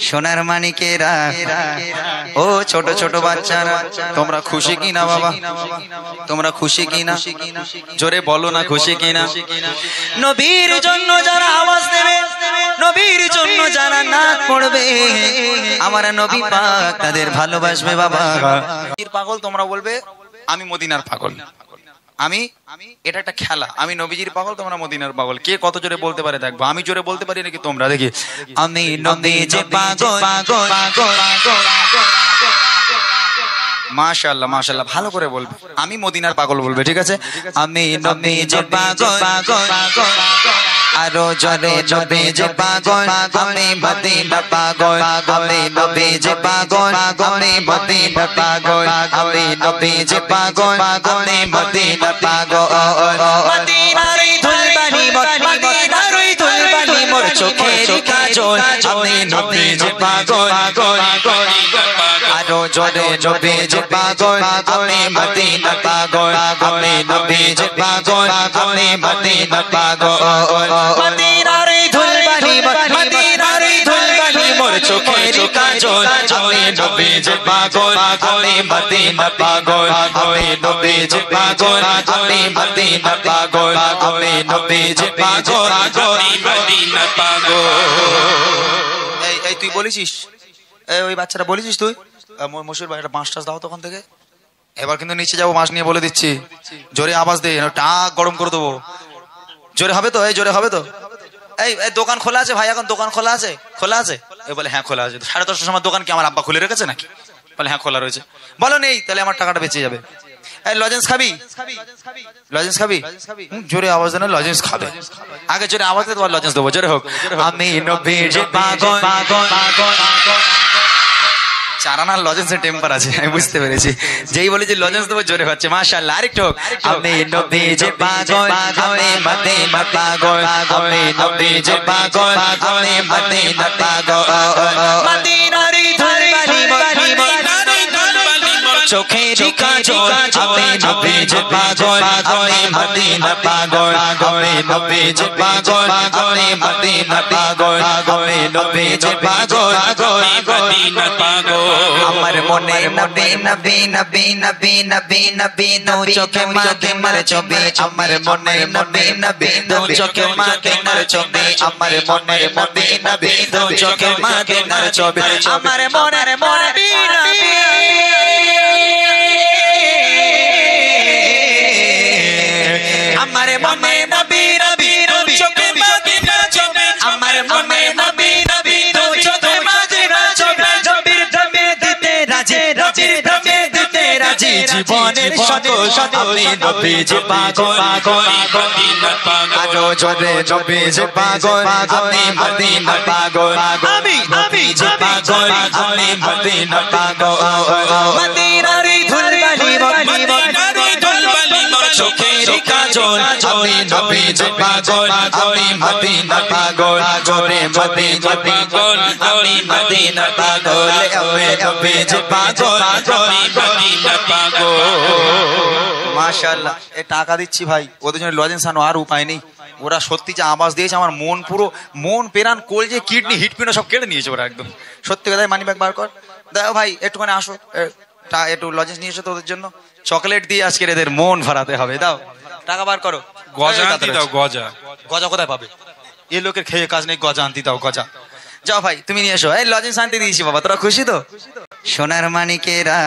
সোনার মানিকেরা ও ছোট ছোট বাচ্চারা তোমরা খুশি কি না বাবা? তোমরা খুশি কি না? জোরে বলো না খুশি কি না? নবীর জন্য যারা আওয়াজ দেবে, নবীর জন্য যারা নাচ পড়বে, আমার নবী পাক তাদের ভালোবাসবে বাবা। পাগল তোমরা বলবে আমি মদিনার পাগল, আমি এটা একটা খেলা, আমি নবীজির পাগল তোমরা মদিনার পাগল। কে কত জোরে বলতে পারে দেখবো। আমি জোরে বলতে পারি নাকি তোমরা দেখি? আমি নবীজির পাগল পাগল পাগল। মাশাআল্লাহ মাশাআল্লাহ, ভালো করে বলবে। আমি মদিনার পাগল বলবে, ঠিক আছে? আমি নবীজির পাগল পাগল আরো জোরে নবীজির পাগল, আমি মদিনার পাগল, আমি নবীজির পাগল, আমি মদিনার পাগল, আমি নবীজির পাগল, আমি মদিনার পাগল। মদিনার ধুলবানি মদিনার ধুলবানি মোর চোখের কাজল, আমি নবীজির পাগল আরো জোরে নবীজির পাগল, আমি মদিনার পাগল, আমি নবীজির পাগল, আমি মদিনার পাগল। মদিনার ধুলবানি মদিনার ধুলবানি মোর চোখের কাজল, আমি নবীজির পাগল, আমি মদিনার পাগল, আমি নবীজির পাগল, আমি মদিনার পাগল, আমি নবীজির পাগল, আমি মদিনার পাগল। এই তুই বলেছিস, ওই বাচ্চাটা বলেছিস তুই মশুর ভাই একটা 5টা দাও তখন থেকে। এবার কিন্তু নিচে যাবো, মাছ নিয়ে বলে দিচ্ছি। জোরে আওয়াজ দে, টাক গরম করে দেবো। জোরে হবে তো? এই জোরে হবে তো? এই দোকান খোলা আছে ভাই? এখন দোকান খোলা আছে? খোলা আছে? এ বলে হ্যাঁ খোলা আছে। 10:30টার সময় দোকান কি আমার আব্বা খুলে রেখেছে নাকি? বলে হ্যাঁ খোলা রয়েছে। বলো নেই, তাহলে আমার টাকাটা বেঁচে যাবে। এই লজেন্স খাবি? লজেন্স খাবি? জোরে আওয়াজ দেন, লজেন্স খাবে। আগে জোরে আওয়াজ দে, তোমার লজেন্স দেবো। জোরে হোক। আমি নবীজির পাগল পাগল পাগল। চারানার লজেন্সের টেম্পার আছে, আমি বুঝতে পেরেছি। যেই বলেছি লজেন্স দেবো জোরে হচ্ছে। মাশাআল্লাহ, আরেকটু হোক। আমি নবীজির পাগল, আমি মদিনার পাগল, আমি নবীজির পাগল, আমি মদিনার পাগল। মদিনার ধুলবানি মদিনার ধুলবানি মোর চোখের কাজল, আমি নবীজির পাগল, আমি মদিনার পাগল, আমি নবীজির পাগল, আমি মদিনার পাগল, আমি নবীজির পাগল, আমি মদিনার পাগল। আমার মনে নবী নবী নবী নবী নবী নবী দু চোখে মদিনার ছবি, আমার মনে নবী নবী দু চোখে মদিনার ছবি, আমার মনে নবী নবী দু চোখে মদিনার ছবি, আমার মনে নবী নবী আমার মনে নবী নবী দু চোখে মদিনার ছবি, আমার মনে নবী নবী দু চোখে মদিনার ছবি। জীবনের সকল আমি নবীজির পাগল পাগল আরো জোরে নবীজির পাগল, আমি মদিনার পাগল, আমি নবীজির পাগল, আমি মদিনার পাগল। মদিনার ধুলবানি মদিনার ধুলবানি মোর চোখের কাজল, আমি নবীজির পাগল, আমি মদিনার পাগল, জোরে মদিনার পাগল, আমি মদিনার পাগল, আমি নবীজির পাগল, আমি মদিনার পাগল। মাশাআল্লাহ, এই টাকা দিচ্ছি ভাই, ওদের জন্য লজেন্স আনো, আর উপায় নেই। ওরা সত্যি যে আওয়াজ দিয়েছে, আমার মন পুরো মন পেরান কোল যে কিডনি হিটপিনো সব কেড়ে নিয়েছে ওরা একদম। সত্যি কথা, মানি ব্যাগ বার কর, দাও ভাই একটুখানি আসো, একটু লজেন্স নিয়ে এসো। তোদের জন্য চকলেট দিয়ে আজকে এদের মন ভরাতে হবে। দাও টাকা বার করো। গজা আনতে দাও। গজা গজা কোথায় পাবে? এ লোকের খেয়ে কাজ নেই, গজা আনতে দাও। গজা যাও ভাই তুমি নিয়ে এসো। এই লজেন্স আনতে দিয়েছি বাবা, তোরা খুশি তো? সোনার মানিকেরা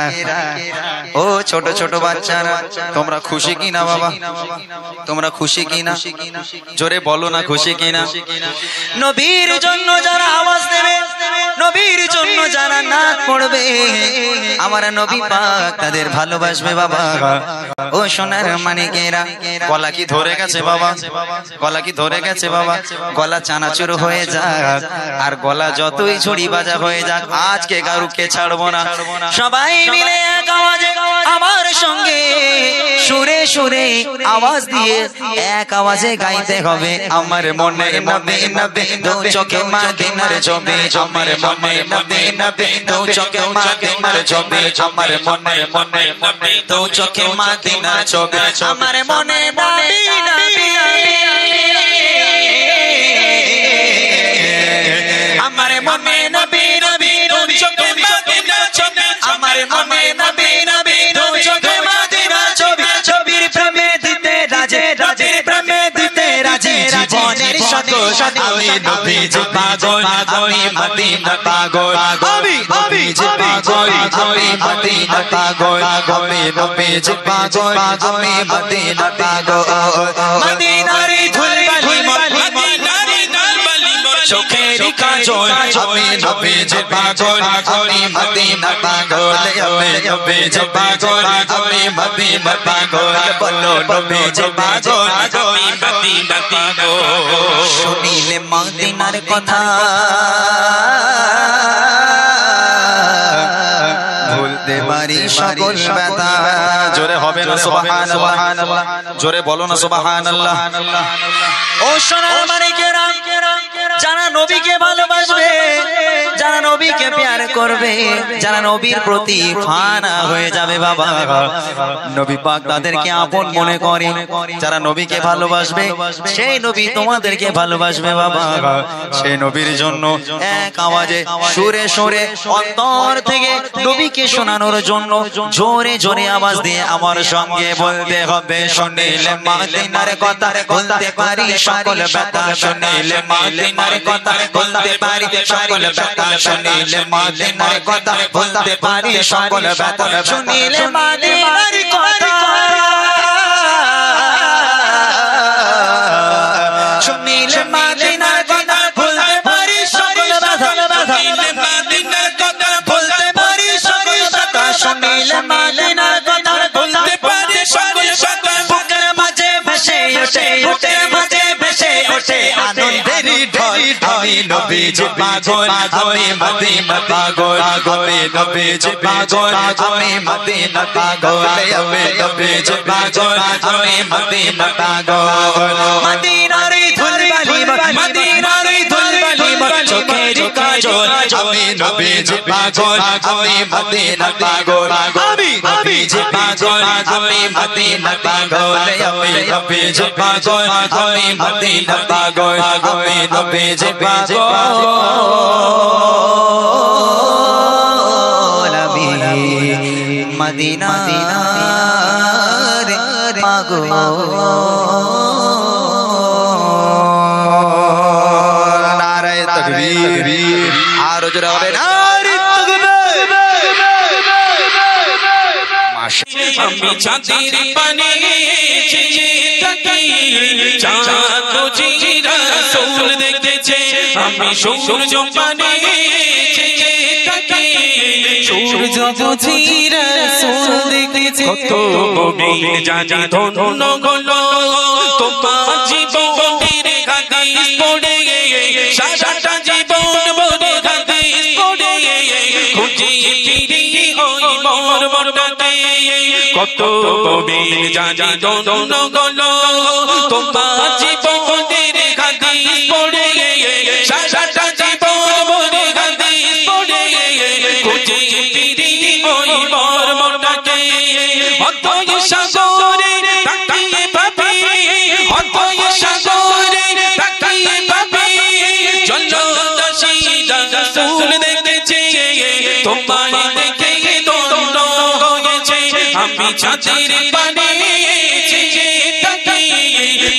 ও ছোট ছোট বাচ্চারা তোমরা খুশি কি না বাবা? তোমরা খুশি কি না? জোরে বলো না খুশি কি না? নবীর জন্য যারা আওয়াজ দেবে, নবীর জন্য যারা নাচ পড়বে, আমার নবী পাক তাদের ভালোবাসবে বাবা। ও সোনার মানিকেরা, গলা কি ধরে গেছে বাবা? গলা কি ধরে গেছে বাবা? গলা চানাচুর হয়ে যাক, আর গলা যতই ছড়ি বাজা হয়ে যাক, আজকে কারুকে ছাড়বো না। সবাই মিলে এক আওয়াজে আমার সঙ্গে সুরে সুরে আওয়াজ দিয়ে এক আওয়াজে গাইতে হবে। আমার মনে নবী নবী দু চোখে মদিনার ছবি, আমার মনে নবী নবী দু চোখে মদিনার ছবি, আমার মনে মনে মনে দু চোখে মদিনার ছবি, আমার মনে নবী নবী আমার মনে নবী আমার মনে নবী নবী দু চোখে মদিনার ছবি ছবির প্রেমে দিতে রাজে রাজের প্রেমে দিতে রাজি জীবনের সাথে আমি নবীজি পাগল আমি মদিনা পাগল আমি নবীজি পাগল আমি মদিনা পাগল আমি নবীজি পাগল আমি মদিনা পাগল মদিনার ধুলবালি মদিনার ধুলবালি চোখের কাজল আমি নবীজি পাগল আমি মদিনা পাগল আমি নবীজি পাগল আমি মদিনা পাগল বলো নবীজি পাগল আমি মদিনা পাগল শুনিলে মদিনার কথা ভুলতে পারি সকল ব্যথা জোরে হবে না সুবহানাল্লাহ জোরে বলো না সুবহানাল্লাহ ও সোনার মানিকেরা যারা নবীকে ভালোবাসবে যারা নবীকে প্যার করবে যারা নবীর প্রতি ফানা হয়ে যাবে বাবা নবী পাক তাদেরকে আপন মনে করে যারা নবীকে ভালোবাসবে সেই নবী তোমাদেরকে ভালোবাসবে বাবা সেই নবীর জন্য এক আওয়াজে সুরে সুরে অন্তর থেকে নবীকে শোনানোর জন্য জোরে জোরে আওয়াজ দিয়ে আমার সঙ্গে বলতে হবে শুনিলে মদিনার কথা বলতে পারি সকল ব্যথা শুনিলে মদিনার কথা বলতে পারি সকল ব্যথা শুনিলে মদিনার কথা বলতে পারি সকল ব্যথা শুনিলে মদিনার কথা শুনিলে মদিনার কথা বলতে পারি সকল ব্যথা শুনিলে মদিনার কথা বলতে পারি সকল ব্যথা শুনিলে মদিনার কথা বলতে পারি সকল ব্যথা বুকের মাঝে ভেসে ওঠে বুকের মাঝে ভেসে ওঠে আনন্দের ঢল আমি নবীজি পাগল আমি মদিনা পাগল আমি নবীজি পাগল আমি মদিনা পাগল আমি নবীজি পাগল আমি মদিনা পাগল মদিনার ধুলবালি মদিনার ধুলবালি চোখের কাজল আমি নবীজি পাগল আমি মদিনা পাগল আমি নবীজি পাগল আমি মদিনা পাগল আমি নবীজি পাগল আমি মদিনা পাগল আমি নবীজি পাগল আমি মদিনার পাগল নারে তাকবীর আর জোরে হবে নারে তাকবীর মাশাআল্লাহ আমি চাঁদের পানে চেয়ে থাকি চাঁদ বুঝি রাসূল দেখেছে আমি সূর্য পানে চেয়ে থাকি সূর্য বুঝি রাসূল দেখেছে কত মুমিন জানি ধন্য হলো তোমার জীবনের হাদিস পড়ে সারাটা জীবন বলে হাদিস পড়ে খুঁজে ফিরি ওই মর্মটাতে কত মুমিন জানি ধন্য হলো তোমার জীবনের হাদিস পড়ে সারাটা জীবন বলে হাদিস পড়ে খুঁজে ফিরি ওই মর্মটাতে অতই সাগরে তাকিয়ে পাবে অতই সাগরে তাকিয়ে পাবে জলদাসী রাসূল দেখেছে তোমায় দেখে ধন্য হয়েছে আমি চাঁদের পানে চেয়ে থাকি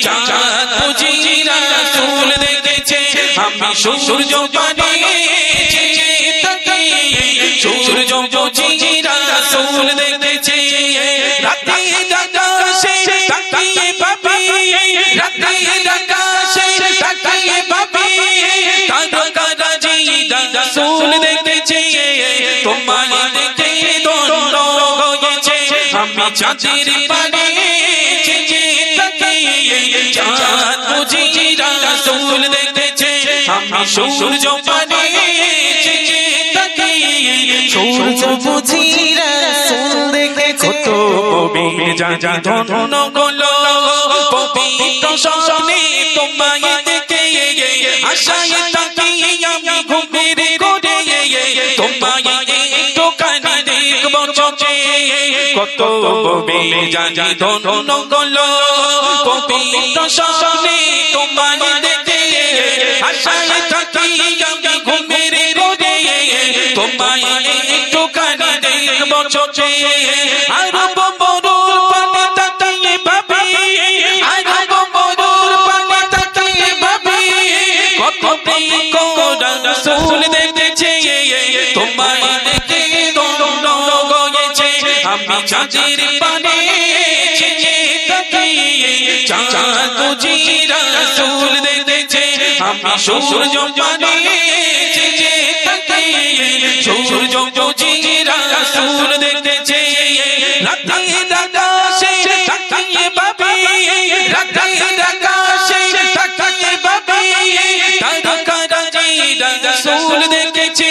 চাঁদ বুঝি রাসূল দেখেছে আমি সূর্য পানে চেয়ে থাকি সূর্য বুঝি রাসূল দেখেছে রাতে আকাশে তাকিয়ে পাবে রাতে আকাশে তাকিয়ে পাবে তারকারাজি রাসূল দেখেছে তোমায় দেখে ধন্য হয়েছে আমি চাঁদের পানে চেয়ে থাকি চাঁদ বুঝি রাসূল দেখেছে আমি সূর্য পানে চেয়ে থাকি সূর্য বুঝি রাসূল দেখেছে কত মুমিন জানি ধন্য হলো পবিত্র স্বপ্নে তোমায় দেখে আশায় থাকি আমি ঘুমের ঘরে তোমায় একটুখানি দেখবো চোখে কত মুমিন জানি ধন্য হলো পবিত্র স্বপ্নে তোমায় দেখে আশায় থাকি আমি ঘুমের ঘরে তোমায় একটুখানি দেখবো চোখে আর বমরুর পানে তাকিয়ে ভাবি আর বমরুর পানে তাকিয়ে ভাবি কত কোরা রাসূল দেখেছে তোমায় দেখে দোনো গয়েছে আমি চাঁদের পানে তাকিয়ে চাঁদ বুঝি রাসূল দেখেছে আমি সূর্য পানে তাকিয়ে সূর্য বুঝি রাসূল দেখেছে রাতের আকাশে তাকিয়ে ভাবি রাতের আকাশে তাকিয়ে ভাবি তারকারাজি রাসূল দেখেছে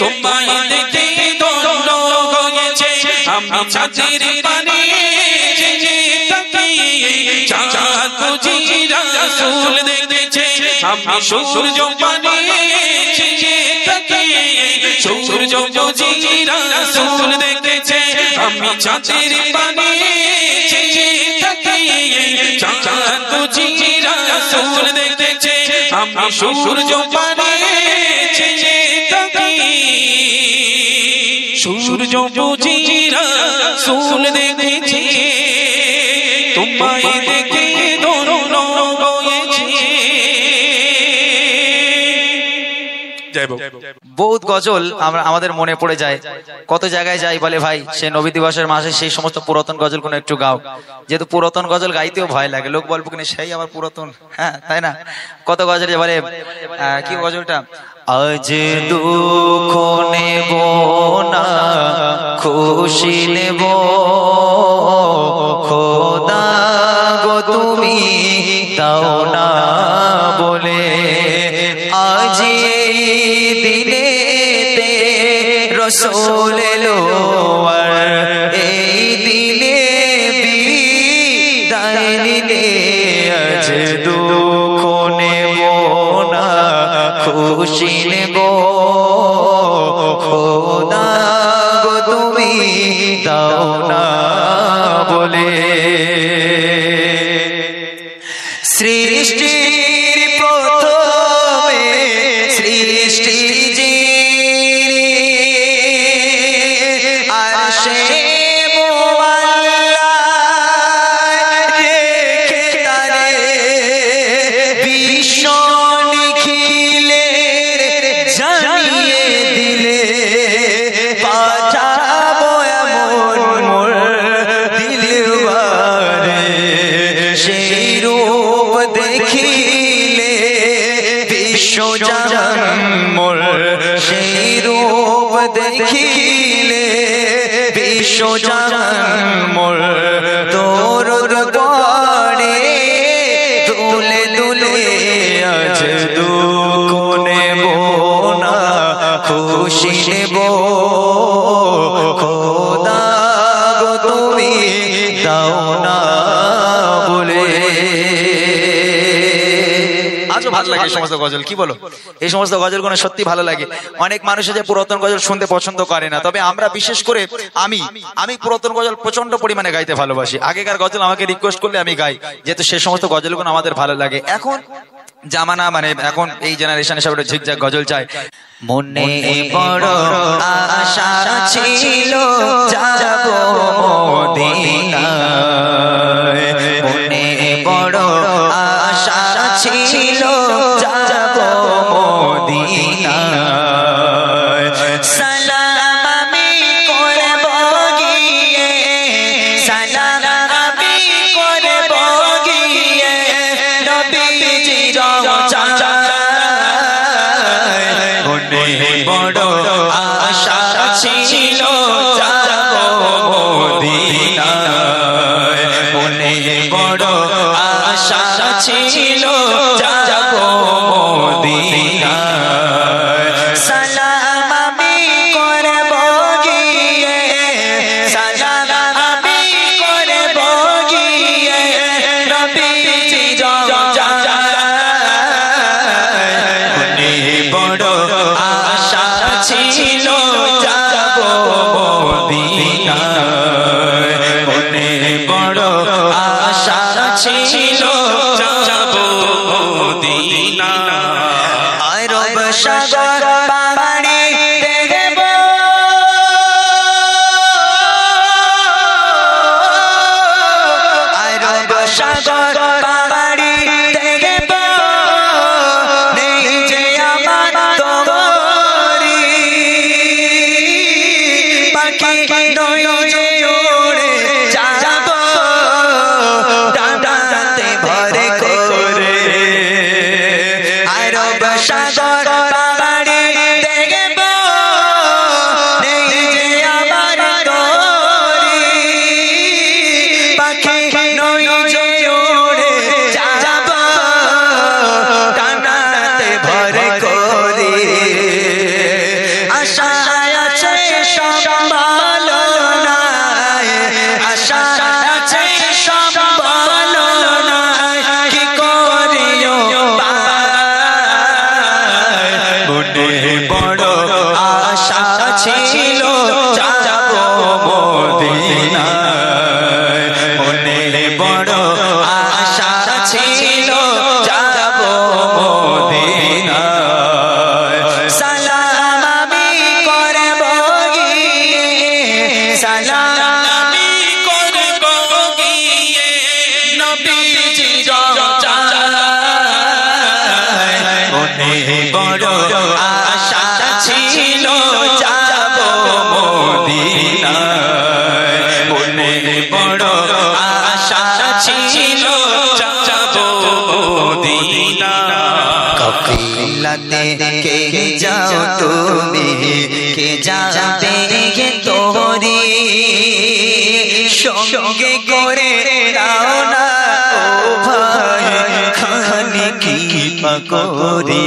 তোমায় দেখে দোনো গয়েছে আমি চাঁদের পানে তাকিয়ে চাঁদ বুঝি রাসূল দেখেছে আমি সূর্য পানে তাকিয়ে সূর্য বুঝি রাসূল দেখেছে আমি চাঁদের পানে তাকিয়ে চাঁদ বুঝি রাসূল দেখেছে আমি সূর্য পানে তাকিয়ে সূর্য বুঝি রাসূল দেখেছে তোমায় দেখে দোনো গয়েছে। বহুত গজল আমাদের মনে পড়ে যায়, কত জায়গায় যাই বলে ভাই সে নবী দিবসের মাসে সেই সমস্ত পুরাতন গজল কোনো একটু গাও, যেহেতু পুরাতন গজল গাইতেও ভয় লাগে, লোক বলবো কিনা সেই আবার পুরাতন, হ্যাঁ তাই না, কত গজল বলে কি গজলটা, আজ দুঃখ নেব না খুশি নেব খোদা গো তুমি দাও না বলে, আজ এই দিনেতে রসূল এলো আর এই দিনে বিদায় নিলে, আজ দুঃখ নেব না খুশি নেব খোদা গো তুমি দাও না বলে, সৃষ্টির প্রথমে সৃষ্টি দেখিলে বিশ্বজান মোর দরদ পড়ে দুলে দুলে, আজ দুঃখ নেব না খুশি নেব খোদা গো তুমি দাও না বলে। আজও ভালো লাগে এই সমস্ত গজল, কি বলো, এই সমস্ত গজল গুলো সত্যি ভালো লাগে। অনেক মানুষ যে পুরাতন গজল শুনতে পছন্দ করে না, তবে আমরা বিশেষ করে আমি পুরাতন গজল প্রচন্ড পরিমাণে গাইতে ভালোবাসি। আগেকার গজল আমাকে রিকোয়েস্ট করলে আমি গাই, যেহেতু সে সমস্ত গজলগুলো আমাদের ভালো লাগে। এখন জামানা মানে এখন এই জেনারেশন হিসাবে ঝিকঝাক গজল চাই। মনে বড় আশা ছিল যাব মদিনায়, মনে বড় আশা ছিল যাব মদিনায়, সালাম আমি করব গিয়ে, সালাম আমি করব গিয়ে নবীজির রওজায়, মনে বড় আশা ছিল যাব মদিনায়, মনে বড় আশা ছিল যাব মদিনায়, সালাম আমি করব গিয়ে, সালাম আমি করব গিয়ে নবীজির রওজায়, মনে বড় আশা ছিল যাব মদিনায়, মনে বড় আশা ছিল যাব মদিনায়, আরব সাগর পাড়ি দেখব বড় আশা ছিল যাব মদিনায়, মনে বড় আশা ছিল যাব মদিনায়। কাফিলাতে কে যাও তুমি, কে যাবে গে তোরি, সঙ্গে করে দাও না ও ভাই খানি কি পাকরি।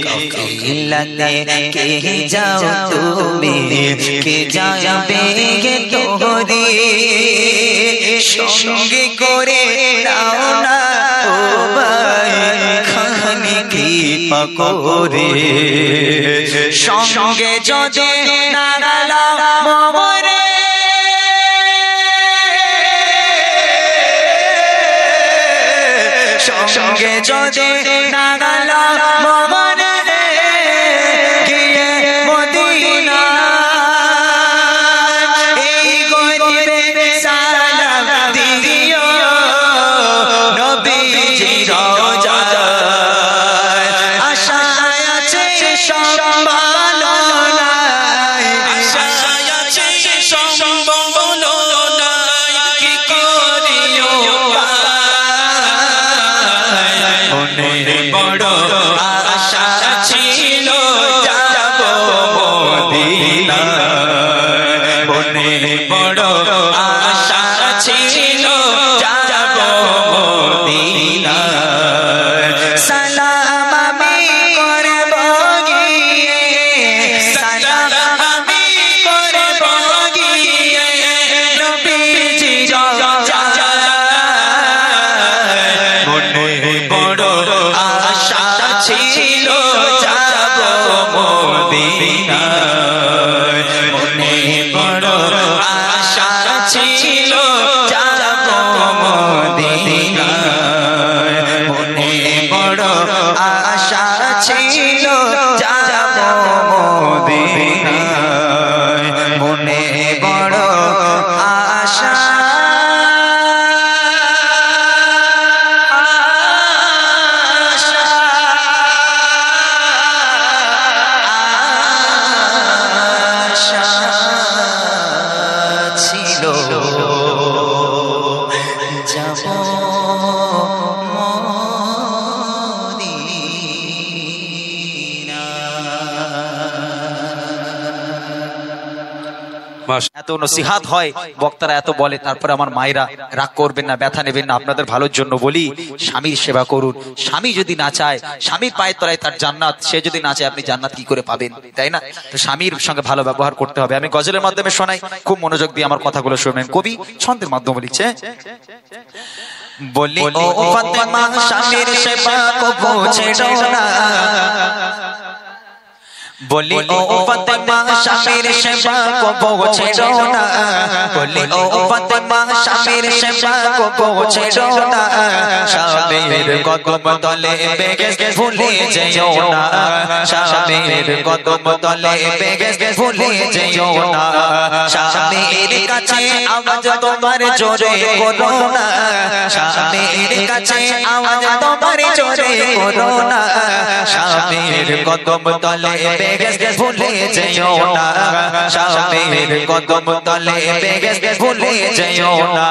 কাফিলাতে কে যাও তুমি, কে যাবে গে তোরি, সঙ্গে করে দাও না ও ভাই খানি কি পাকরি। সঙ্গে যদি না গেলাম মরে, সঙ্গে যদি না গেলাম মরে, গিয়ে মদিনা এই গরিবের সালাম দিও নবীজির রওজায়। আশায় আছে সম্ভাবনায়, আশায় আছে সম্ভাবনায়, কি করিও মনে বড় আশা ছিল যাব মদিনায়, মনে বড় আশা ছিল যাব মদিনায়। সালাম আমি করব গিয়ে, সালাম আমি করব গিয়ে নবীজির রওজায়। মনে বড় আশা ছিল যাব মদিনায়, মনে বড় আশা ছিল যাব মদিনায়, মনে বড় আশা ছিল যাব মদিনায়, মনে বড় আশা ছিল যাব এত নসিহাত হয়, বক্তারা এত বলে, তারপরে আমার মায়েরা রাগ করবেন না, ব্যথা নেবেন না, আপনাদের ভালোর জন্য বলি স্বামীর সেবা করুন। স্বামী যদি না চায়, স্বামীর পায়ের তলায় তার জান্নাত, সে যদি না চায় আপনি জান্নাত কি করে পাবেন, তাই না? তো স্বামীর সঙ্গে ভালো ব্যবহার করতে হবে। আমি গজলের মাধ্যমে শোনাই, খুব মনোযোগ দিয়ে আমার কথাগুলো শুনবেন। কবি ছন্দের মাধ্যমে লিখছে, বলি ও ফাতেমা স্বামীর সেবা কবু ছেড়ো না, বলি ও ফাতেমা স্বামীর সেবা কবু ছেড়ো না, বলি ও ফাতেমা স্বামীর সেবা কবু ছেড়ো না, স্বামীর কদম তলে বেগে ভুলে যেও না, স্বামীর কদম তলে বেগে ভুলে যেও না, স্বামীর কাছে আওয়াজ তোমার জোরে করো না, স্বামীর কাছে আওয়াজ তোমার জোরে করো না, স্বামীর কদম তলে বেগে ভুলে যেও না, স্বামীর কদম তলে বেগে ভুলে যেও না,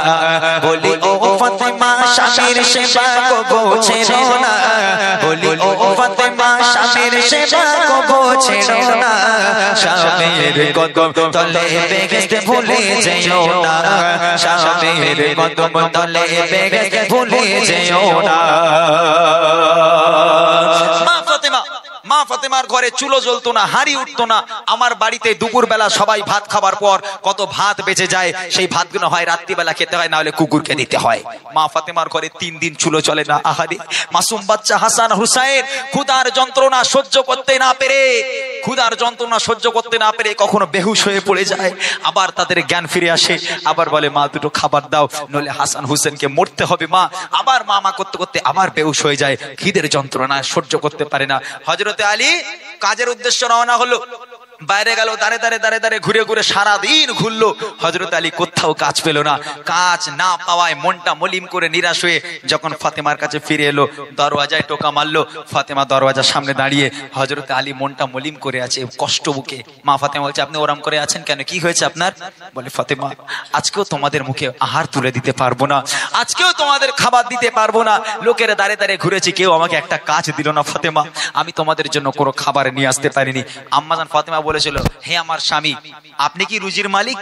বলি ও ফাতেমা স্বামীর সেবা কবু ছেড়ো না, বলি ও ফাতেমা স্বামীর সেবা কবু ছেড়ো না, স্বামীর কদম তলে বেগে ভুলে যেও না, স্বামীর কদম তলে বেগে ভুলে যেও না। মা ফাতেমার ঘরে চুলো জ্বলতো না, হাড়ি উঠতো না। আমার বাড়িতে দুপুর বেলা সবাই ভাত খাবার পর কত ভাত বেঁচে যায়, সেই ভাতগুলো হয় রাত্রিবেলা খেতে হয়, না হলে কুকুরকে দিতে হয়। মা ফাতেমার ঘরে 3 দিন চুলো চলে না। আহারে মাসুম বাচ্চা হাসান হুসাইন ক্ষুধার যন্ত্রণা সহ্য করতে না পেরে, ক্ষুধার যন্ত্রণা সহ্য করতে না পেরে কখনো বেহুশ হয়ে পড়ে যায়, আবার তাদের জ্ঞান ফিরে আসে, আবার বলে মা দুটো খাবার দাও, নইলে হাসান হুসেনকে মরতে হবে মা। আবার মা করতে করতে আবার বেহুশ হয়ে যায়, খিদের যন্ত্রণা সহ্য করতে পারে না। হযরতে আলী কাজের উদ্দেশ্য রওনা হলো, বাইরে গেল, দাঁড়ে ঘুরে ঘুরে সারাদিন ঘুরলো। হযরত আলী কোথাও কাজ পেল না। কাজ না পাওয়ায় মনটা মলিম করে নিরাশ হয়ে যখন ফাতেমার কাছে ফিরে এলো, দরওয়াজায় টোকা মারলো। ফাতেমা দরওয়াজার সামনে দাঁড়িয়ে, হযরত আলী মনটা মলিম করে আছে, কষ্ট বুকে। মা ফাতেমা বলছে, আপনি ওরম করে আছেন কেন, কি হয়েছে আপনার? বলে, ফাতেমা, আজকেও তোমাদের মুখে আহার তুলে দিতে পারবো না, আজকেও তোমাদের খাবার দিতে পারবো না। লোকেরা দাঁড়িয়ে ঘুরেছি, কেউ আমাকে একটা কাজ দিল না ফাতেমা, আমি তোমাদের জন্য কোনো খাবার নিয়ে আসতে পারিনি। আম্মাজান ফাতেমা বলেছিল, হে আমার স্বামী, আপনি কি রুজির মালিক?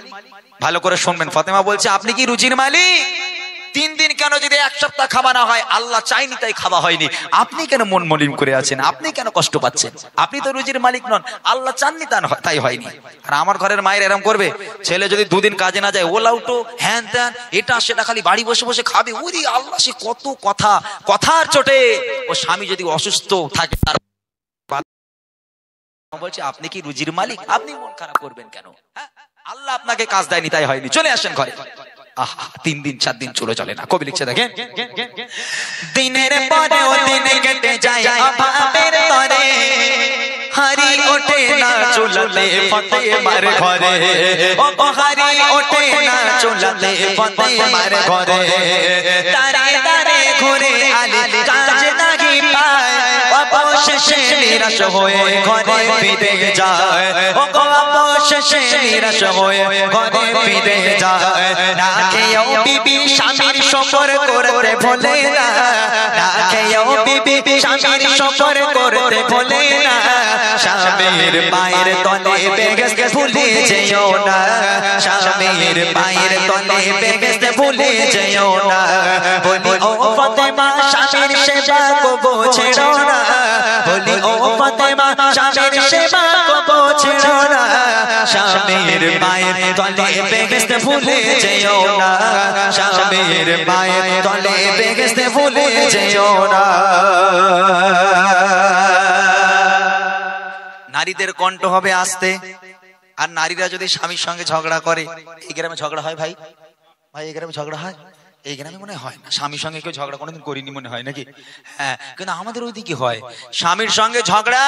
ভালো করে শুনবেন, ফাতেমা বলছে, আপনি কি রুজির মালিক? 3 দিন কেন, যদি 1 সপ্তাহ খাওয়া না হয়, আল্লাহ চাইনি তাই খাওয়া হয়নি, আপনি কেন মন মলিন করে আছেন? আপনি কেন কষ্ট পাচ্ছেন? আপনি তো রুজির মালিক নন, আল্লাহ চাননি তাই হয়নি। আর আমার ঘরের মায়ের এরকম করবে? ছেলে যদি 2 দিন কাজে না যায়, ও লাউটো হ্যান ত্যান এটা সেটা, খালি বাড়ি বসে বসে খাবে। ওরে আল্লাহ, সে কত কথার চোটে। ও স্বামী যদি অসুস্থ থাকে, তার বলছে, আপনি কি রুজির মালিক, আপনি মন খারাপ করবেন কেন? আল্লাহ আপনাকে কাজ দেয়নি তাই হয়নি, চলে আসেন ঘরে। 3 দিন 4 দিন চলে না। কবি লিখছে, দেখেন, দিনের পরেও দিন কেটে যায় অভাবের তরে, হারি ওঠে না চুলাতে ফাতেমার ঘরে, ও হারি ওঠে না চুলাতে ফাতেমার ঘরে। দাঁড়ে ঘুরে আলী কাজ নাহি পায়, অবশেষে নিরাশ হয়ে ঘরে ফিরে যায়। ও অবশেষে নিরাশ হয়ে ঘরে ফিরে যায়। না খেয়েও বিবি স্বামীর শকর করতে ভোলে না, না খেয়েও বিবি স্বামীর শকর করতে ভোলে না। স্বামীর পায়ের তলে বেহেশত ভুলে যেও না, স্বামীর পায়ের তলে বেহেশত ভুলে যেও না। বলি ও ফাতেমা, স্বামীর সেবা কবো ছেড়ো না, বলি ও ফাতেমা, স্বামীর সেবা কবো ছেড়ো না। স্বামীর পায়ের তলে বেহেশত ভুলে যেও না, স্বামীর পায়ের তলে বেহেশত ভুলে যেও না। নারীদের কণ্ঠ হবে আস্তে। আর নারীরা যদি স্বামীর সঙ্গে ঝগড়া করে, এই গ্রামে ঝগড়া হয় ভাই, এই গ্রামে ঝগড়া হয়, এই গ্রামে মনে হয় না। স্বামীর সঙ্গে কেউ ঝগড়া কোনোদিন করিনি মনে হয় নাকি? হ্যাঁ, কিন্তু আমাদের ওইদিকে হয় স্বামীর সঙ্গে ঝগড়া।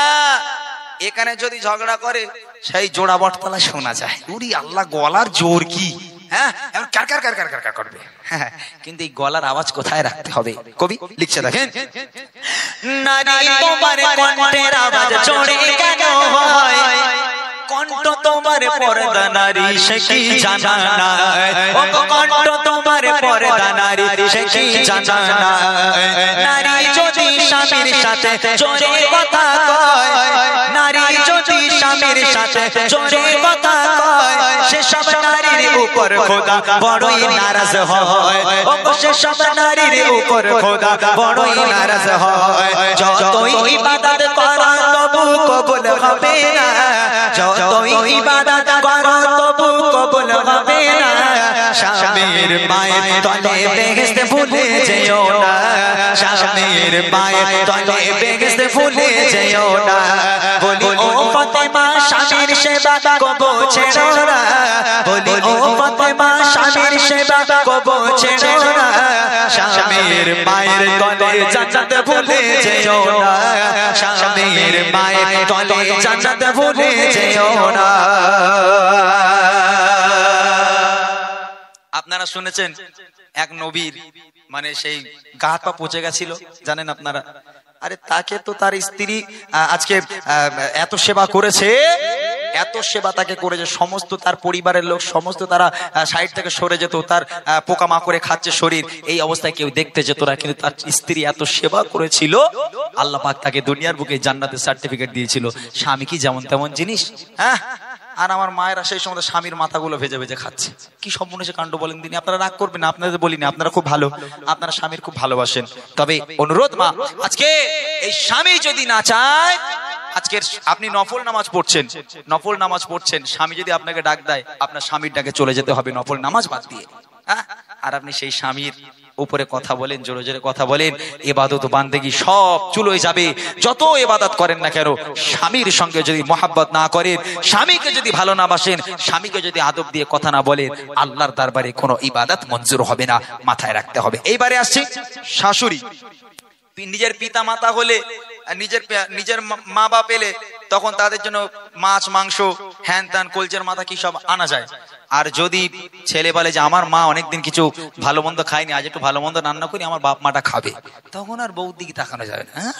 এখানে যদি ঝগড়া করে, সেই জোড়া বটতলা শোনা যায়। উরি আল্লাহ, গলার জোর কি! হ্যাঁ, এখন কার কার কার কার কার কার করবে। হ্যাঁ, কিন্তু এই গলার আওয়াজ কোথায় রাখতে হবে? কবি লিখছে, দেখেন, নারী তোমার কণ্ঠের আওয়াজ জোরে কেন হয়, কণ্ঠ তোমার পর্দা নারী সে কি জানা না, ও কণ্ঠ তোমার পর্দা নারী সে কি জানা না। নারী যদি স্বামীর সাথে জোরে কথা কয়, নারী যদি স্বামীর সাথে জোরে কথা কয়, সে সব নারীর উপর খোদা বড়ই নারাজ হয়। ও সে সব নারীর উপর খোদা বড়ই নারাজ হয়। যতই ইবাদত করো তবু কবুল হবে না, যতই ইবাদত করো তবু কবুল হবে না। স্বামীর পায়ের তলে বেহেশত ভুলে যেও না, স্বামীর পায়ের তলে বেহেশত ভুলে যেও না। বলি ও ফাতেমা, স্বামীর সেবা কবো ছেড়ো না, বলি ও ফাতেমা, স্বামীর সেবা কবো ছেড়ো না। স্বামীর পায়ের তলে জান্নাত ভুলে যেও না, স্বামীর পায়ের তলে জান্নাত ভুলে যেও না। আপনারা শুনেছেন এক নবীর, মানে সেই গা হাত পা পচে গেছিল, জানেন আপনারা? আরে তাকে তো তার স্ত্রী আজকে এত সেবা করেছে, এত সেবা তাকে করেছে, সমস্ত তার পরিবারের লোক সমস্ত তারা সাইড থেকে সরে যেত, তার পোকামাকড়ে খাচ্ছে শরীর, এই অবস্থায় কেউ দেখতে যেত না। কিন্তু তার স্ত্রী এত সেবা করেছিল, আল্লাহ পাক তাকে দুনিয়ার বুকে জান্নাতের সার্টিফিকেট দিয়েছিল। স্বামী কি যেমন তেমন জিনিস? হ্যাঁ, আর আমার মায়েরা সেই সময় স্বামীর মাথাগুলো ভেজে ভেজে খাচ্ছে। কি সম্পূর্ণ কাণ্ড বলেন তিনি। আপনারা রাগ করবেন না, আপনাদের বলিনি, আপনারা খুব ভালো, আপনারা স্বামীর খুব ভালোবাসেন। তবে অনুরোধ মা, আজকে এই স্বামী যদি না চায়, আজকের আপনি নফল নামাজ পড়ছেন, স্বামী যদি আপনাকে ডাক দেয়, আপনার স্বামীর ডাকে চলে যেতে হবে নফল নামাজ বাদ দিয়ে। হ্যাঁ, আর আপনি সেই স্বামীর উপরে কথা বলেন, জোরে জোরে কথা বলেন, ইবাদত বান্দেগি সব চুলোয় যাবে। যত ইবাদত করেন না কেন, স্বামীর সঙ্গে যদি মহাব্বত না করেন, স্বামীকে যদি ভালো না বাসেন, স্বামীকে যদি আদব দিয়ে কথা না বলেন, আল্লাহর দরবারে কোনো ইবাদত মঞ্জুর হবে না, মাথায় রাখতে হবে। এইবারে আসছি শাশুড়ি। নিজের পিতা মাতা হলে, নিজের মা বাপ এলে, তখন তাদের জন্য মাছ মাংস হ্যান ত্যান কলচের মাথা কি সব আনা যায়। আর যদি ছেলে বলে যে আমার মা অনেকদিন কিছু ভালো মন্দ খায়নি, আজ একটু ভালো মন্দ রান্না করি, আমার বাপ মাটা খাবে, তখন আর বউর দিকে তাকানো যাবে না। হ্যাঁ,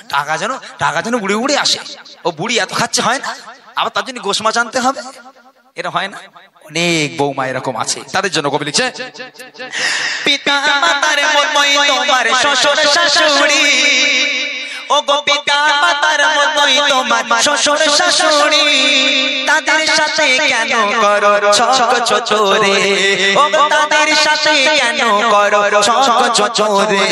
টাকা যেন উড়ে উড়ে আসে, ও বুড়ি এত খাচ্ছে হয় না, আবার তার জন্য গোশ মাছ আনতে হবে, এটা হয় না। অনেক বৌমা এরকম আছে, তাদের জন্য কবি লিখছে, পিতা মাতার মতোই তোমার শ্বশুর শাশুড়ি, ও গো পিতা মাতার মতোই তোমার শ্বশুর শাশুড়ি, তাদের সাথে কেন করো ছক চোরে, ও গো তাদের সাথে কেন করো ছক চোরে,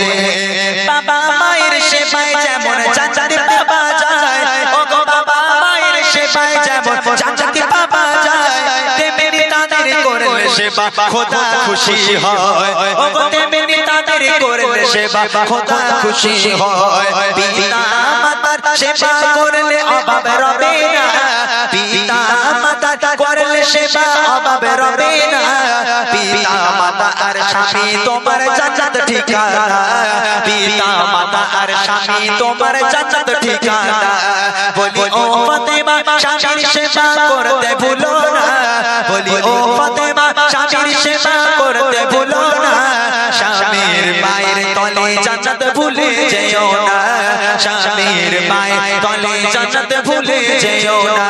বাবা মায়ের সেবায় যেমন চাচাতে বাবা যায়, ও গো বাবা মায়ের সেবায় যেমন চাচাতে বাবা যায়, তেমনি তাদের করলে সেবা খোদা খুশি হয়, ও গো তেমনি তাদের করলে সেবা খোদা খুশি হয়, পিতা মাতার সেবা করলে অভাব রবে না, পিতা মাতার করলে সেবা অভাব রবে না, পিতা মাতা আর স্বামী তোমার জান্নাত ঠিকানা, পিতা মাতা আর স্বামী তোমার জান্নাত ঠিকানা, বলি ও ফাতেমা স্বামীর সেবা করতে ভুলো না, বলি ও ফাতেমা স্বামীর সেবা করতে ভুলো না, স্বামীর মায়ের তলে জান্নাত ভুলে যেও না, স্বামীর মায়ের তলে জান্নাত ভুলে যেও না,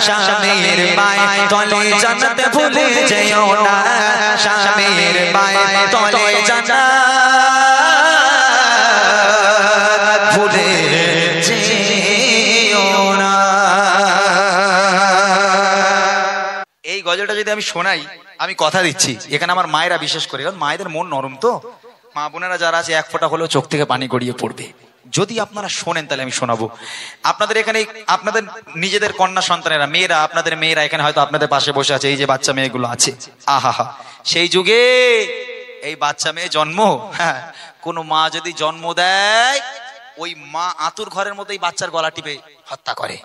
স্বামীর মায়ের তলে জান্নাত ভুলে যেও না, স্বামীর মায়ের তলে জান্নাত ভুলে যেও না। এই গজলটা যদি আমি শোনাই, আমি কথা দিচ্ছি এখানে আমার মায়েরা বিশেষ করে, কারণ মায়েদের মন নরম তো, মা বোনেরা যারা আছে এক ফোঁটা হলেও চোখ থেকে পানি গড়িয়ে পড়বে। যদি আপনারা শোনেন তাহলে আমি শোনাবো। আপনাদের এখানে আপনাদের নিজেদের কন্যা সন্তানেরা, মেয়েরা, আপনাদের মেয়েরা এখানে হয়তো আপনাদের পাশে বসে আছে, এই যে বাচ্চা মেয়েগুলো আছে, আহা, সেই যুগে এই বাচ্চা মেয়ে জন্ম, হ্যাঁ, কোনো মা যদি জন্ম দেয়, ওই মা আতুর ঘরের মতো এই বাচ্চার গলা টিপে হত্যা করে।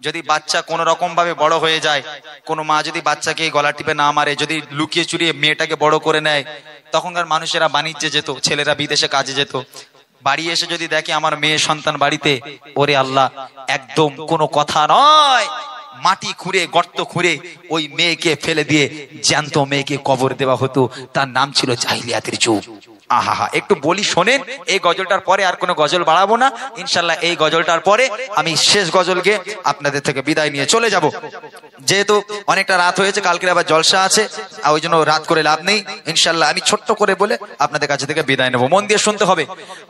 যদি বাচ্চা কোন রকম ভাবে বড় হয়ে যায়, কোন মা যদি বাচ্চাকে গলা টিপে না মারে, যদি লুকিয়ে চুরিয়ে মেয়েটাকে বড় করে নেয়, তখনকার মানুষেরা বাণিজ্যে যেত, ছেলেরা বিদেশে কাজে যেত, বাড়ি এসে যদি দেখে আমার মেয়ে সন্তান বাড়িতে, ওরে আল্লাহ, একদম কোনো কথা নয়, মাটি খুঁড়ে গর্ত খুঁড়ে ওই মেয়েকে ফেলে দিয়ে জ্যান্ত মেয়েকে কবর দেওয়া হতো। তার নাম ছিল জাহিলিয়াতের যুগ। আহা, একটু বলি শোনেন, এই গজলটার পরে আর কোনো গজল বাড়াবো না ইনশাল্লাহ। এই গজলটার পরে আমি শেষ গজলকে আপনাদের থেকে বিদায় নিয়ে চলে যাব, যেহেতু অনেকটা রাত হয়েছে, কালকে আবার জলসা আছে, ওই জন্য রাত করে লাভ নেই। ইনশাল্লাহ আমি ছোট্ট করে বলে আপনাদের কাছে থেকে বিদায় নেবো। মন দিয়ে শুনতে হবে,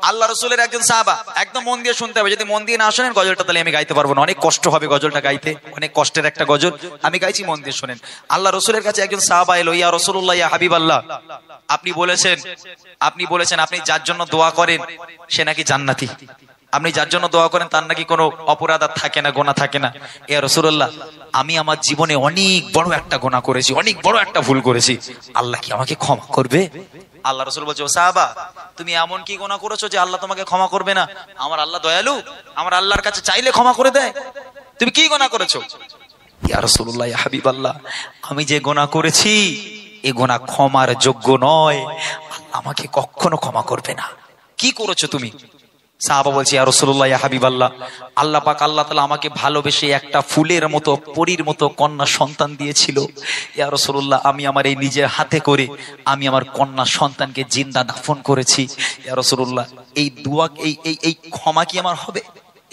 আল্লাহ রসুলের একজন সাহাবা, একদম মন দিয়ে শুনতে হবে। যদি মন দিয়ে না শোনেন গজলটা, তাহলে আমি গাইতে পারবো না, অনেক কষ্ট হবে গজলটা গাইতে, অনেক কষ্টের একটা গজল আমি গাইছি, মন দিয়ে শোনেন। আল্লাহ রসুলের কাছে একজন সাহাবা এলো, ইয়া রাসূলুল্লাহ, ইয়া হাবিবাল্লাহ, আপনি বলেছেন আপনি যার জন্য দোয়া করেন সে নাকি জান্নাতি, আপনি যার জন্য দোয়া করেন তার নাকি কোনো অপরাধ থাকে না, গোনা থাকে না। ইয়া রাসূলুল্লাহ, আমি আমার জীবনে অনেক বড় একটা গোনা করেছি, অনেক বড় একটা ভুল করেছি, আল্লাহ কি আমাকে ক্ষমা করবে? আল্লাহ রাসূল বলছে, ও সাহাবা, তুমি এমন কি গোনা করেছো যে আল্লাহ তোমাকে ক্ষমা করবে না? আমার আল্লাহ দয়ালু, আমার আল্লাহর কাছে চাইলে ক্ষমা করে দেয়। তুমি কি গোনা করেছো? ইয়া রাসূলুল্লাহ, ইয়া হাবিবাল্লাহ, আমি যে গোনা করেছি এ গোনা ক্ষমার যোগ্য নয়, আল্লাহ আমাকে কখনো ক্ষমা করবে না। কি করেছো তুমি? সাহাবা বলছে, ইয়া রাসূলুল্লাহ, ইয়া হাবিবাল্লাহ, আল্লাহ পাক আল্লাহ তাআলা আমাকে ভালোবেসে একটা ফুলের মতো, পরীর মতো কন্যা সন্তান দিয়েছিল। ইয়া রাসূলুল্লাহ, আমি আমার এই নিজের হাতে করে আমি আমার কন্যা সন্তানকে জিন্দা দাফন করেছি। ইয়া রাসূলুল্লাহ, এই দোয়া, এই ক্ষমা কি আমার হবে?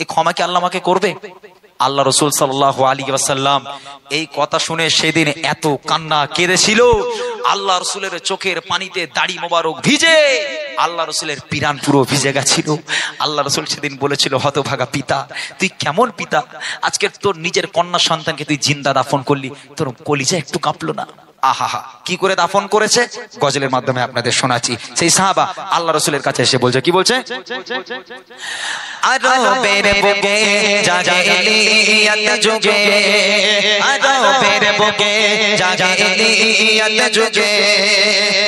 এই ক্ষমা কি আল্লাহ আমাকে করবে? আল্লাহ রাসূল সাল্লাল্লাহু আলাইহি ওয়াসাল্লাম এই কথা শুনে সেদিন এত কান্না কেঁদেছিল, আল্লাহ রাসূলের চোখের পানিতে দাড়ি মোবারক ভিজে আল্লাহ রাসূলের পিরান পুরো ভিজে গেছিল। আল্লাহ রাসূল সেদিন বলেছিল, হতভাগা পিতা, তুই কেমন পিতা, আজকে তোর নিজের কন্যা সন্তানকে তুই জিন্দা দাফন করলি, তোর কলিজা একটু কাঁপলো না? আহা, কি করে দাফন করেছে গজলের মাধ্যমে আপনাদের শোনাচ্ছি। সেই সাহাবা আল্লাহ রাসূলের কাছে এসে বলছে, কি বলছে? আরবের বুকে জাহেলিয়াত যুগে, আরবের বুকে জাহেলিয়াত যুগে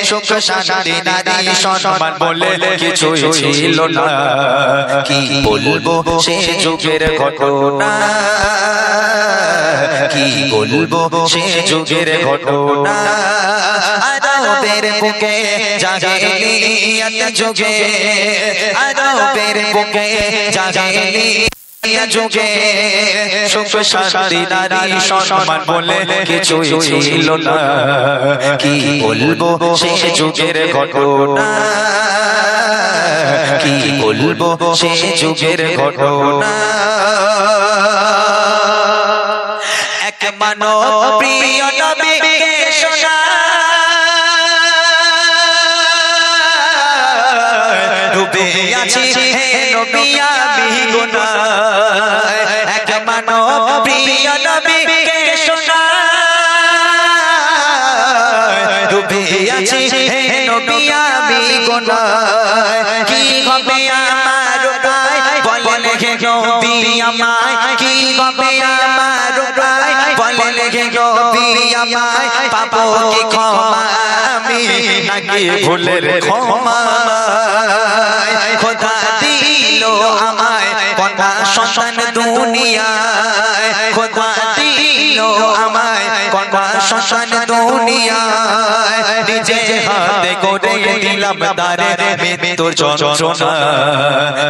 সুখ শান্তি নারী সম্মান বলে কিছু ছিল না, কি বলবো সে যুগের ঘটনা, কি বলবো সে যুগের ঘটনা, আরবের বুকে জাহেলিয়াত যুগে, আরবের বুকে জাহেলিয়াত যুগে সুখ শান্তি নারী সম্মান বলে কিছুই ছিল না। কি বলবো শেষ যুগের ঘটনা, কি বলবো শেষ যুগের ঘটনা। এক মানব প্রিয় নবীকে শোনা ডুবে আছি হে নবী আমি গুনাহ। এক মানব প্রিয় নবীকে শোনা ডুবে আছি হে নবী আমি গুনাহ। কি হবে আমার উপায় বলে হে নবী আমায়, কি হবে আমার উপায় বলে হে নবী আমায়। পাবো কি ক্ষমা আমি নাকি ভুলের ক্ষমা। খোদা দিল আমায় কন্যা সন্তান দুনিয়ায়, খোদা দিল আমায় কন্যা সন্তান দুনিয়ায়। নিজে হাতে করে দিলাম তারে মৃত্যুর যন্ত্রণা।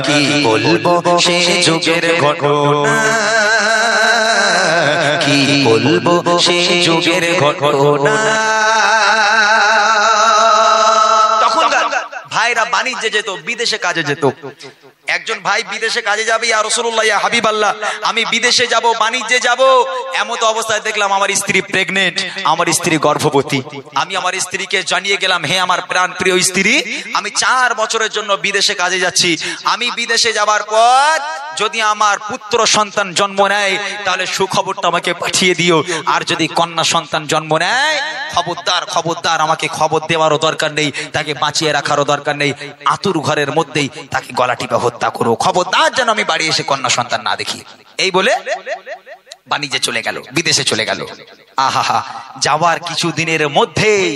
কি বলবো সে যুগের ঘটনা, কি বলবো সে যুগের ঘটনা। ভাইরা বাণিজ্যে যেত, বিদেশে কাজে যেত। একজন ভাই বিদেশে কাজে যাবে, ইয়া রাসূলুল্লাহ ইয়া হাবিবাল্লাহ আমি বিদেশে যাব, বাণিজ্যে যাব। এমত অবস্থায় দেখলাম আমার স্ত্রী প্রেগনেন্ট, আমার স্ত্রী গর্ভবতী। আমি আমার স্ত্রীকে জানিয়ে গেলাম, হে আমার প্রাণ প্রিয় স্ত্রী, আমি 4 বছরের জন্য বিদেশে কাজে যাচ্ছি। আমি বিদেশে যাবার পর যদি আমার পুত্র সন্তান জন্ম নেয় তাহলে সুখবরটা আমাকে পাঠিয়ে দিও, আর যদি কন্যা সন্তান জন্ম নেয় খবরদার খবরদার আমাকে খবর দেওয়ারও দরকার নেই, তাকে বাঁচিয়ে রাখারও দরকার নেই। আতুর ঘরের মধ্যেই তাকে গলা টিপে হত্যা করো, খবরদার যেন আমি বাড়ি এসে কন্যা সন্তান না দেখি। এই বলে বাণিজ্যে চলে গেল, বিদেশে চলে গেল। আহা, যাওয়ার কিছু দিনের মধ্যেই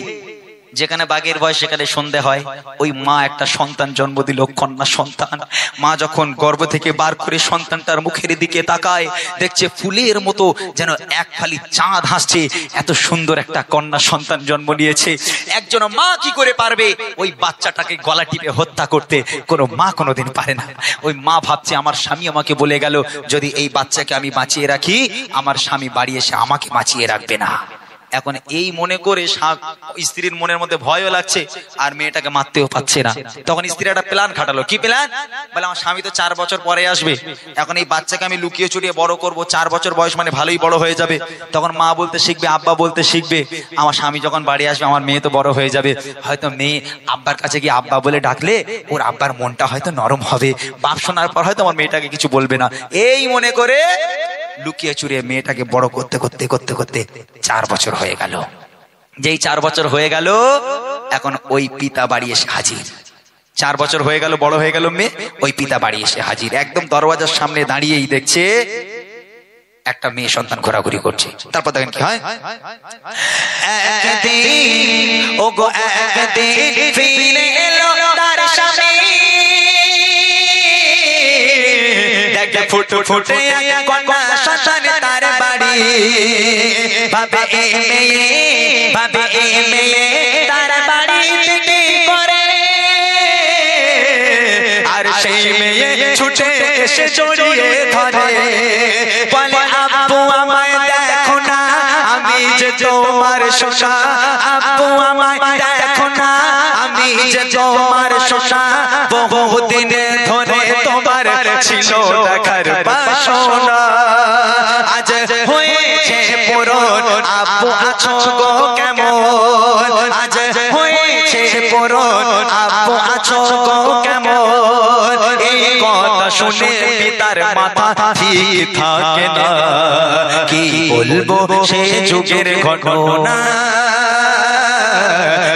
যেখানে বাঘের ভয় সেখানে সন্ধে হয়। ওই মা একটা সন্তান জন্ম দিল, কন্যা সন্তান। মা যখন গর্ভ থেকে বার করে সন্তানটার মুখের দিকে তাকায়, দেখছে ফুলের মতো যেন এক ফালি চাঁদ হাসছে, এত সুন্দর একটা কন্যা সন্তান জন্ম নিয়েছে। একজন মা কি করে পারবে ওই বাচ্চাটাকে গলা টিপে হত্যা করতে? কোনো মা কোনোদিন পারে না। ওই মা ভাবছে, আমার স্বামী আমাকে বলে গেল যদি এই বাচ্চাকে আমি বাঁচিয়ে রাখি, আমার স্বামী বাড়ি এসে আমাকে বাঁচিয়ে রাখবে না। এখন এই মনে করে স্ত্রীর মনের মধ্যে ভয়ও লাগছে, আর মেয়েটাকে মারতেও পারছে না। তখন স্ত্রী একটা প্ল্যান খাটালো। কি প্ল্যান? বলে আমার স্বামী তো 4 বছর পরে আসবে, এখন এই বাচ্চাকে আমি লুকিয়ে চুরিয়ে বড় করব। 4 বছর বয়স মানে ভালোই বড় হয়ে যাবে। তখন মা বলতে শিখবে, আব্বা বলতে শিখবে। আমার স্বামী যখন বাড়ি আসবে আমার মেয়ে তো বড় হয়ে যাবে। হয়তো মেয়ে আব্বার কাছে গিয়ে আব্বা বলে ডাকলে ওর আব্বার মনটা হয়তো নরম হবে, বাপ শোনার পর হয়তো আমার মেয়েটাকে কিছু বলবে না। এই মনে করে লুকিয়ে চুরিয়ে মেয়েটাকে বড় করতে করতে করতে করতে 4 বছর হয়ে গেল। যেই 4 বছর হয়ে গেল, এখন ওই পিতা বাড়ি এসে হাজির। 4 বছর হয়ে গেল, বড় হয়ে গেল মেয়ে, ওই পিতা বাড়ি এসে হাজির। একদম দরওয়াজার সামনে দাঁড়িয়েই দেখছে একটা মেয়ে সন্তান ঘোরাঘুরি করছে। তারপর দেখেন কি হয়, একদিন ওগো একদিন ফিরে এলো তার স্বামী, দেখে ফুট ফুটে কন্যা সন্তান তার বাড়ি। ভাবে এ মেয়ে, ভাবে এ মেয়ে তার বাড়িতে কি করে, আর সেই মেয়ে ছুটে এসে জড়িয়ে ধরে, বলে আব্বু আমায় দেখো না, আমি যে তোমার শোষা, আব্বু আমায় দেখো না, আমি যে তোমার শোষা, বহুদিনে ধরে তোমার ছিল দেখার বাসনা, আজ হয়েছে পূরণ, আব্বু আছো গো কেমন, আজ হয়েছে পূরণ, আব্বু আছো গো কেমন। এই কথা শুনে পিতার মাথা ঠিক থাকে না, কি বলবো সে যুগের ঘটনা,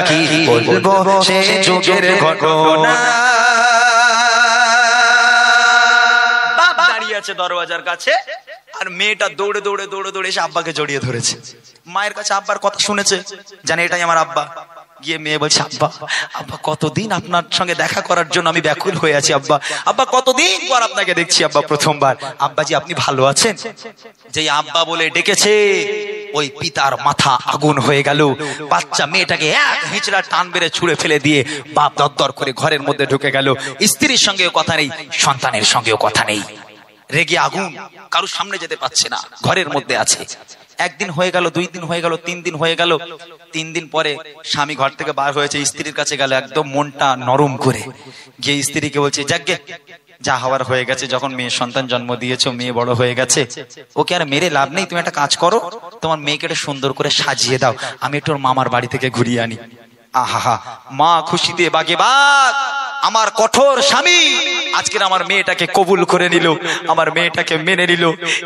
কি বলবো সে যুগের ঘটনা। বাপ দাঁড়িয়ে আছে দরওয়াজার কাছে, আর মেয়েটা দৌড়ে দৌড়ে দৌড়ে দৌড়ে এসে আব্বাকে জড়িয়ে ধরেছে। মায়ের কাছে আব্বার কথা শুনেছে, জানে এটাই আমার আব্বা। গিয়ে মেয়ে বলছে, আব্বা আব্বা কতদিন আপনার সঙ্গে দেখা করার জন্য আমি ব্যাকুল হয়ে আছি আব্বা, আব্বা কতদিন পর আপনাকে দেখছি আব্বা প্রথমবার। আব্বাজি আপনি ভালো আছেন? যেই আব্বা বলে ডেকেছে, ওই পিতার মাথা আগুন হয়ে গেল। বাচ্চা মেয়েটাকে এক হিচড়া টান বেড়ে ছুঁড়ে ফেলে দিয়ে বাপ দরদর করে ঘরের মধ্যে ঢুকে গেল। স্ত্রীর সঙ্গেও কথা নেই, সন্তানের সঙ্গেও কথা নেই। রেগে আগুন, কারোর সামনে যেতে পারছে না, ঘরের মধ্যে আছে। একদিন হয়ে গেল, 2 দিন হয়ে গেল, 3 দিন হয়ে গেল। 3 দিন পরে স্বামী ঘর থেকে বার হয়েছে, স্ত্রীর কাছে গেল, একদম মনটা নরম করে গিয়ে স্ত্রীকে বলছে, যাকগে যা হওয়ার হয়ে গেছে, যখন মেয়ে সন্তান জন্ম দিয়েছো, মেয়ে বড় হয়ে গেছে, ওকে আর মেরে লাভ নেই, তুমি একটা কাজ করো, তোমার মেয়েকে একটু সুন্দর করে সাজিয়ে দাও, আমি একটু ওর মামার বাড়ি থেকে ঘুরিয়ে আনি। আহা, মা খুশিতে বাগে বাগ, আমার কঠোর স্বামী আজকের আমার মেয়েটাকে কবুল করে নিল, আমার মেয়েটাকে মেনে নিল।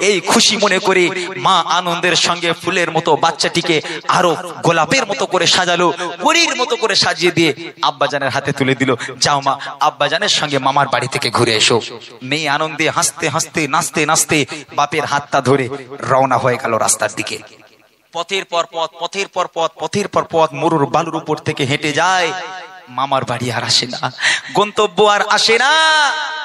এই খুশি মনে করে মা আনন্দের সঙ্গে ফুলের মতো বাচ্চাটিকে আরো গোলাপের মতো করে সাজালো, পরীর মতো করে সাজিয়ে দিয়ে আব্বাজানের হাতে তুলে দিল, যাও মা আব্বাজানের সঙ্গে মামার বাড়ি থেকে ঘুরে এসো। মেয়ে আনন্দে হাসতে হাসতে নাচতে নাচতে বাপের হাতটা ধরে রওনা হয়ে গেল রাস্তার দিকে। পথের পর পথ, পথের পর পথ, পথের পর পথ, মরুর বালুর উপর থেকে হেঁটে যায়। মামার বাড়ি আর আসে না, গন্তব্য আর আসে না।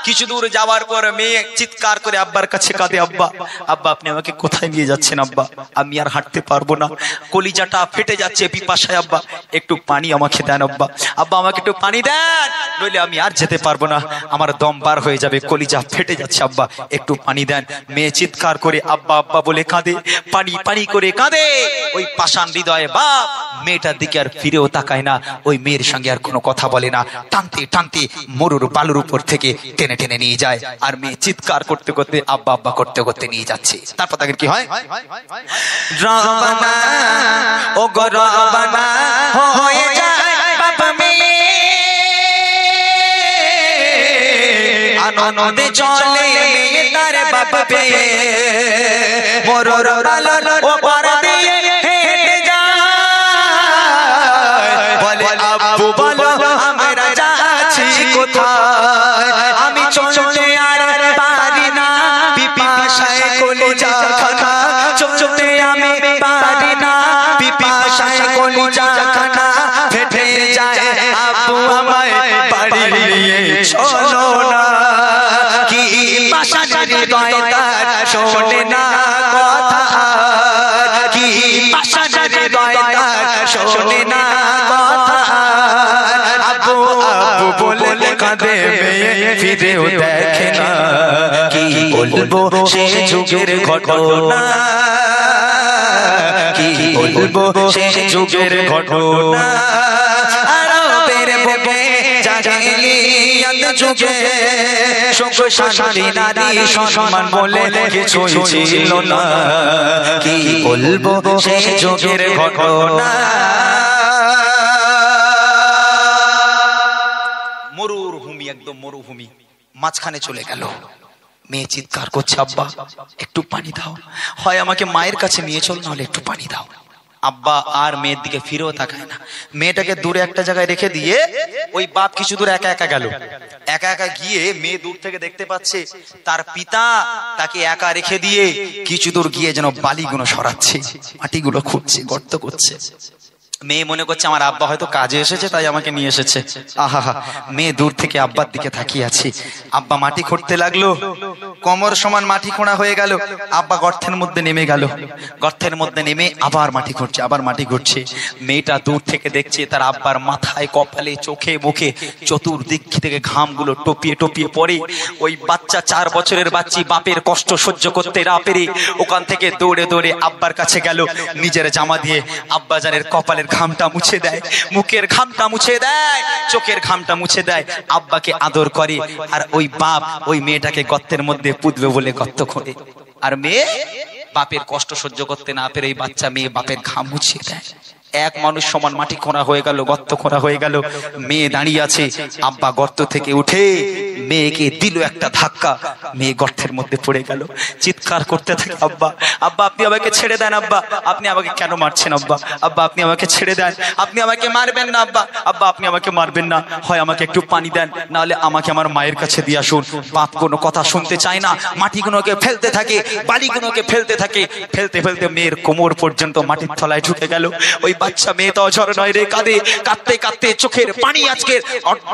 কিছু দূর যাওয়ার পর মেয়ে চিৎকার করে আব্বার কাছে কাঁদে, আব্বা আব্বা আপনি আমাকে কোথায় নিয়ে যাচ্ছেন আব্বা, আমি আর হাঁটতে পারবো না, কলিজাটা ফেটে যাচ্ছে পিপাসায়, আব্বা একটু পানি আমাকে দেন আব্বা, আব্বা আমাকে একটু পানি দেন, নইলে আমি আর যেতে পারবো না, আমার দম বার হয়ে যাবে, কলিজা ফেটে যাচ্ছে, আব্বা একটু পানি দেন। মেয়ে চিৎকার করে আব্বা আব্বা বলে কাঁদে, পানি পানি করে কাঁদে। ওই পাষাণ হৃদয়ে বাপ মেয়েটার দিকে আর ফিরেও তাকায় না, ওই মেয়ের সঙ্গে আর কোনো কথা বলে না, টানতে টানতে মরুর বালুর উপর থেকে টেনে টেনে নিয়ে যায়। আর মেয়ে চিৎকার করতে করতে আব্বা আব্বা করতে করতে নিয়ে যাচ্ছে। তারপর তাকে কি হয়, রবানা ও গো রবানা হয়ে যায় বাবা মেয়ে, আনন্দে চলে মেয়ে তার বাবা পেয়ে, মরুর বালুর ওপর দিয়ে হেঁটে যায়, বলে আব্বু বলো আমরা যাচ্ছি কোথায়, আমি চলতে আর পারি না, পিপাসায় কলিজা খানা, চলতে আমি পারি না, পিপাসায় কলিজা খানা ফেটে যায়, আব্বু আমায় বাড়ি নিয়ে চলো না। কি পাষাণের হৃদয় তার শোনে না কথা, কি পাষাণের হৃদয় তার শোনে না কথা, আব্বু আব্বু বলে কাঁদে মেয়ে ফিরেও দেখে না, কি বলবো সে যুগের ঘটনা, কি বলবো সে যুগের ঘটনা, আরবের বুকে জাহিলিয়াত যুগে সুখ শান্তি নারী সম্মান বলে কিছুই ছিল না, কি বলবো সে যুগের ঘটনা। মরুভূমি, একদম মরুভূমি, মাঝখানে চলে গেল। মেয়ে চিৎকার করছে, আব্বা একটু পানি দাও, হয় আমাকে মায়ের কাছে নিয়ে চল, নাহলে একটু পানি দাও। আব্বা আর মেয়ের দিকে ফিরেও তাকায় না, মেয়েটাকে দূরে একটা জায়গায় রেখে দিয়ে ওই বাপ কিছু দূর একা একা গেল। একা একা গিয়ে মেয়ে দূর থেকে দেখতে পাচ্ছে তার পিতা তাকে একা রেখে দিয়ে কিছু দূর গিয়ে যেন বালিগুলো সরাচ্ছে, মাটিগুলো খুঁড়ছে, গর্ত করছে। মেয়ে মনে করছে আমার আব্বা হয়তো কাজে এসেছে তাই আমাকে নিয়ে এসেছে। আহা, মেয়ে দূর থেকে আব্বার দিকে তাকিয়ে আছে। আব্বা মাটি খুঁড়তে লাগলো, কোমর সমান মাটি খোঁড়া হয়ে গেল। আব্বা গর্তের মধ্যে নেমে গেল, গর্তের মধ্যে নেমে আবার মাটি খুঁড়ছে, আবার মাটি খুঁড়ছে। মেয়েটা দূর থেকে দেখছে তার আব্বার মাথায়, কপালে, চোখে, মুখে চতুর্দিক থেকে ঘামগুলো টপিয়ে টপিয়ে পড়ে। ওই বাচ্চা 4 বছরের বাচ্চি বাপের কষ্ট সহ্য করতে না পেরে ওখান থেকে দৌড়ে দৌড়ে আব্বার কাছে গেল, নিজের জামা দিয়ে আব্বাজানের কপালের ঘামটা মুছে দেয়, মুখের ঘামটা মুছে দেয়, চোখের ঘামটা মুছে দেয়, আব্বাকে আদর করে। আর ওই বাপ ওই মেয়েটাকে গর্তের মধ্যে পুঁতবে বলে গর্ত খোঁড়ে। আর মেয়ে বাপের কষ্ট সহ্য করতে না পেরে এই বাচ্চা মেয়ে বাপের ঘাম মুছিয়ে দেয়। এক মানুষ সমান মাটি খোঁড়া হয়ে গেল, গর্ত খোঁড়া হয়ে গেল। মেয়ে দাঁড়িয়ে আছে, আব্বা গর্ত থেকে উঠে মেয়েকে দিল একটা ধাক্কা, মেয়ে গর্তের মধ্যে পড়ে গেল। চিৎকার করতে থাকে, আব্বা আব্বা আপনি আমাকে ছেড়ে দেন, আব্বা আপনি আমাকে কেন মারছেন, আব্বা আব্বা আপনি আমাকে ছেড়ে দেন, আপনি আমাকে মারবেন না, আব্বা আব্বা আপনি আমাকে মারবেন না, হয় আমাকে একটু পানি দেন, নাহলে আমাকে আমার মায়ের কাছে দিয়ে আসুন। বাপ কোনো কথা শুনতে চায় না, মাটিগুলোকে ফেলতে থাকে, বালিগুলোকে ফেলতে থাকে। ফেলতে ফেলতে মেয়ের কোমর পর্যন্ত মাটির তলায় ঢুকে গেল। ওই বাচ্চা মেয়ে তো অঝর নয় রে, কাঁদে, কাঁদতে কাঁদতে চোখের পানি আজকে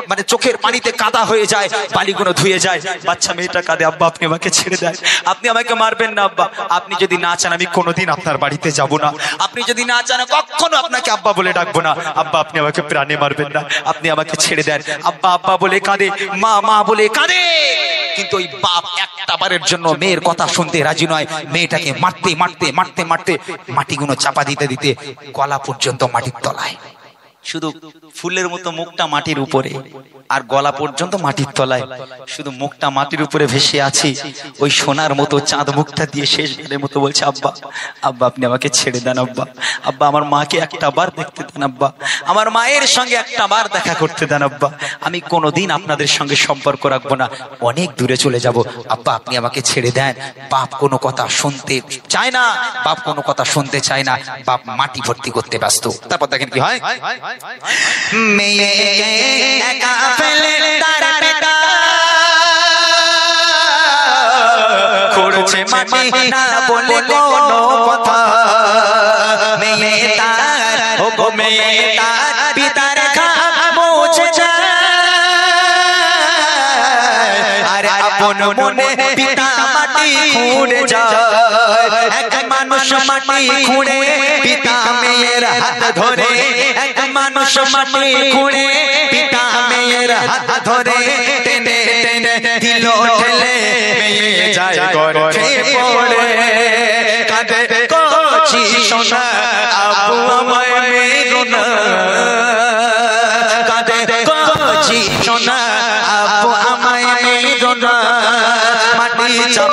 মানে চোখের পানিতে কাদা হয়ে যায়, বালিগুলো ধুয়ে যায়। বাচ্চা মেয়েটা কাঁদে, আব্বা আপনি আমাকে ছেড়ে দেন, আপনি আমাকে মারবেন না, আব্বা আপনি যদি না চান আমি কোনোদিন আপনার বাড়িতে যাব না, আপনি যদি না চান কখনো আপনাকে আব্বা বলে ডাকবো না, আব্বা আপনি আমাকে প্রাণে মারবেন না, আপনি আমাকে ছেড়ে দেন। আব্বা আব্বা বলে কাঁদে, মা মা বলে কাঁদে, কিন্তু ওই বাপ একটা বারের জন্য মেয়ের কথা শুনতে রাজি নয়। মেয়েটাকে মারতে মারতে মারতে মারতে মাটিগুলো চাপা দিতে দিতে গলা পর্যন্ত মাটির তলায়, শুধু ফুলের মতো মুখটা মাটির উপরে আর গলা পর্যন্ত মাটির তলায়, শুধু মুখটা মাটির উপরে ভেসে আছে। ওই সোনার মতো চাঁদ মুখটা দিয়ে শেষবারের মতো বলছে, আব্বা আব্বা আপনি আমাকে ছেড়ে দেন আব্বা, আব্বা আমার মাকে একটা বার দেখতে দেন আব্বা, আমার মায়ের সঙ্গে একটা বার দেখা করতে দেন আব্বা, আমি কোনোদিন আপনাদের সঙ্গে সম্পর্ক রাখবো না, অনেক দূরে চলে যাব আব্বা, আপনি আমাকে ছেড়ে দেন। বাপ কোনো কথা শুনতে চায় না, বাপ কোনো কথা শুনতে চায় না, বাপ মাটি ভর্তি করতে ব্যস্ত। তারপর দেখেন কি হয়, মেয়ে একা ফেলে তার পিতা খুঁড়ছে মাটি না বলে কোনো কথা, মেয়ে তার ও মেয়ে তার পিতার ঘাম মুছে যায়, আর আপন মনে পিতা মাটি খুঁড়ে যায়। এক মানুষ মাটি খুঁড়ে পিতা মেয়ের হাত ধরে, এক মানুষ মাটি খুঁড়ে পিতা মেয়ের হাত ধরে, টেনে টেনে দিল ঠেলে মেয়ে যায় গর্ভে পড়ে, কাঁদে কচি সোনা আব্বু আমায় মেরো না, কাঁদে কচি সোনা আব্বু আমায় মেরো না, মাটি চাপ